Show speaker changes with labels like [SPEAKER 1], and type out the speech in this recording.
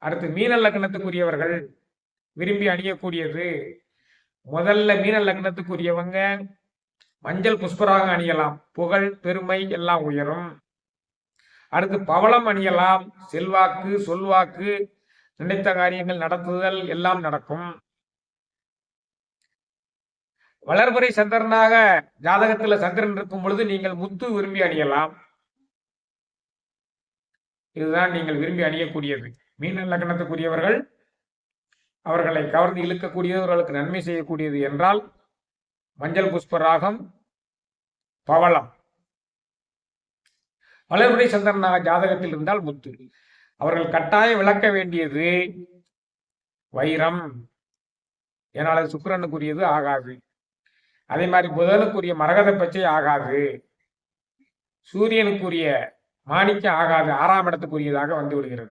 [SPEAKER 1] அடுத்து மீன லக்னத்துக்குரியவர்கள் விரும்பி அணியக்கூடியது, முதல்ல மீன லக்னத்துக்குரியவங்க மஞ்சள் புஷ்பராக அணியலாம், புகழ் பெருமை எல்லாம் உயரும். அடுத்து பவளம் அணியலாம், செல்வாக்கு சொல்வாக்கு நினைத்த காரியங்கள் நடத்துதல் எல்லாம் நடக்கும். வளர்பிறை சந்திரனாக ஜாதகத்துல சந்திரன் இருக்கும் பொழுது நீங்கள் முத்து விரும்பி அணியலாம். இதுதான் நீங்கள் விரும்பி அணியக்கூடியது. மீன லக்னத்துக்குரியவர்கள் அவர்களை கவர்ந்து இழுக்கக்கூடியவர்களுக்கு நன்மை செய்யக்கூடியது என்றால் மஞ்சள் புஷ்பராகம், பவளம். வளர்பிறை சந்திரனாக ஜாதகத்தில் இருந்தால் முத்து. அவர்கள் கட்டாயம் விளக்க வேண்டியது வைரம், ஏனால் அது சுக்கிரனுக்குரியது ஆகாது. அதே மாதிரி புதனுக்குரிய மரகத பச்சை ஆகாது, சூரியனுக்குரிய மாணிக்கம் ஆகாது, 6ஆம் இடத்துக்குரியதாக வந்து விடுகிறது.